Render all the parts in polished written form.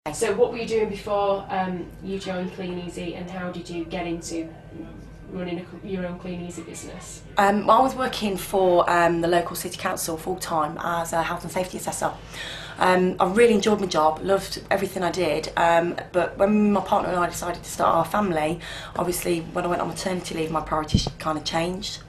So what were you doing before you joined Kleeneze, and how did you get into running your own Kleeneze business? I was working for the local city council full time as a health and safety assessor. I really enjoyed my job, loved everything I did, but when my partner and I decided to start our family, obviously when I went on maternity leave my priorities kind of changed.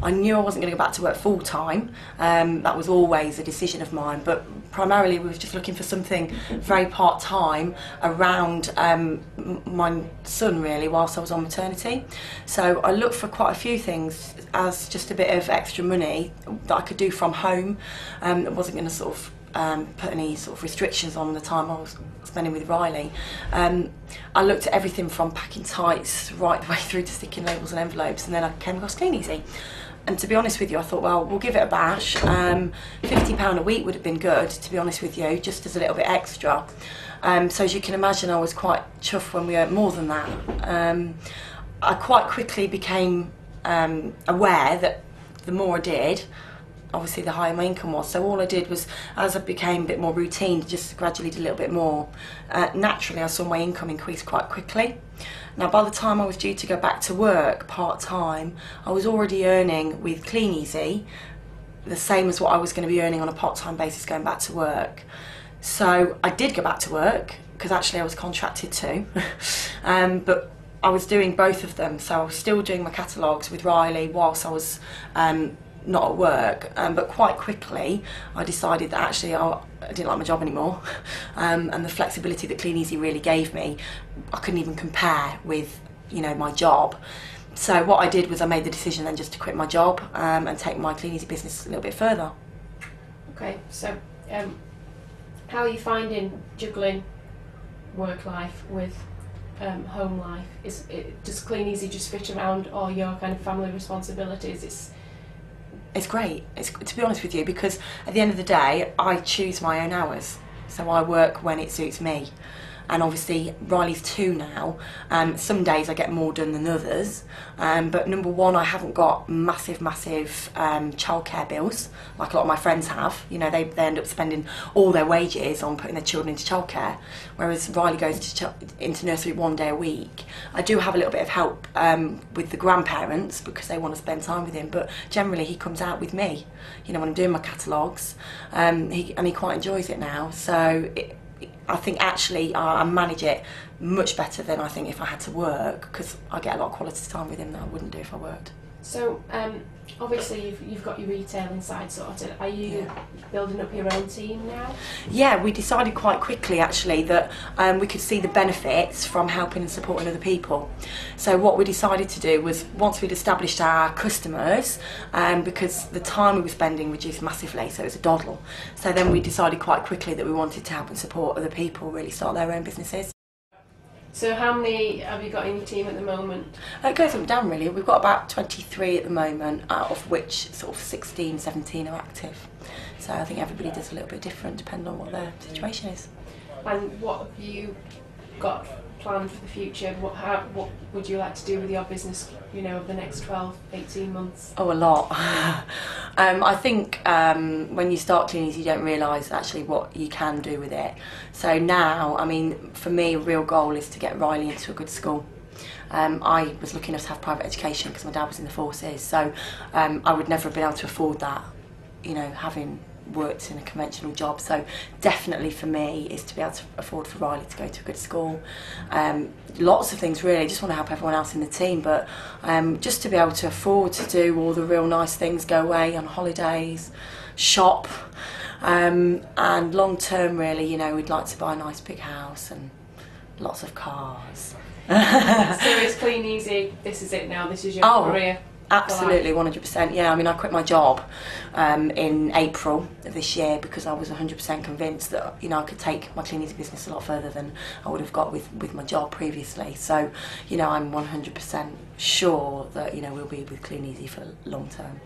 I knew I wasn't going to go back to work full time, that was always a decision of mine, but primarily we were just looking for something very part time around my son really whilst I was on maternity. So I looked for quite a few things as just a bit of extra money that I could do from home, that wasn't going to sort of put any sort of restrictions on the time I was spending with Riley. I looked at everything from packing tights right the way through to sticking labels and envelopes, and then I came across Kleeneze. And to be honest with you, I thought, well, we'll give it a bash. £50 a week would have been good, to be honest with you, just as a little bit extra. So as you can imagine, I was quite chuffed when we earned more than that. I quite quickly became aware that the more I did, obviously the higher my income was. So all I did was, as I became a bit more routine, just gradually did a little bit more. Naturally I saw my income increase quite quickly. Now by the time I was due to go back to work part-time, I was already earning with Kleeneze the same as what I was going to be earning on a part-time basis going back to work. So I did go back to work, because actually I was contracted to, but I was doing both of them. So I was still doing my catalogues with Riley whilst I was not at work, but quite quickly I decided that actually I didn't like my job anymore, and the flexibility that Kleeneze really gave me, I couldn't even compare with, you know, my job. So what I did was I made the decision then just to quit my job and take my Kleeneze business a little bit further. Okay, so how are you finding juggling work life with home life? Does Kleeneze just fit around all your kind of family responsibilities? It's great, to be honest with you, because at the end of the day, I choose my own hours. So I work when it suits me. And obviously, Riley's 2 now. Some days I get more done than others. But number one, I haven't got massive childcare bills, like a lot of my friends have. You know, they end up spending all their wages on putting their children into childcare, whereas Riley goes into nursery 1 day a week. I do have a little bit of help with the grandparents because they want to spend time with him, but generally he comes out with me, you know, when I'm doing my catalogues, and he quite enjoys it now. So I think actually I manage it much better than I think if I had to work, because I get a lot of quality time with him that I wouldn't do if I worked. So obviously you've got your retail inside sorted. Are you building up your own team now? Yeah, we decided quite quickly actually that we could see the benefits from helping and supporting other people. So what we decided to do was, once we'd established our customers, because the time we were spending reduced massively, so it was a doddle. So then we decided quite quickly that we wanted to help and support other people really start their own businesses. So how many have you got in your team at the moment? It goes up and down really. We've got about 23 at the moment, out of which sort of 16, 17 are active. So I think everybody does a little bit different depending on what their situation is. And what have you got planned for the future? What would you like to do with your business, you know, over the next 12, 18 months? Oh, a lot. I think when you start Kleeneze you don't realise actually what you can do with it. So now, I mean, for me a real goal is to get Riley into a good school. I was lucky enough to have private education because my dad was in the forces, so I would never have been able to afford that, you know, having worked in a conventional job. So definitely for me is to be able to afford for Riley to go to a good school. Lots of things really, just want to help everyone else in the team, but just to be able to afford to do all the real nice things, go away on holidays, shop, and long term really, you know, we'd like to buy a nice big house and lots of cars. So is Kleeneze, this is it now, this is your career? Absolutely, 100%. Yeah, I mean, I quit my job in April of this year because I was 100% convinced that, you know, I could take my Kleeneze business a lot further than I would have got with my job previously. So, you know, I'm 100% sure that, you know, we'll be with Kleeneze for long term.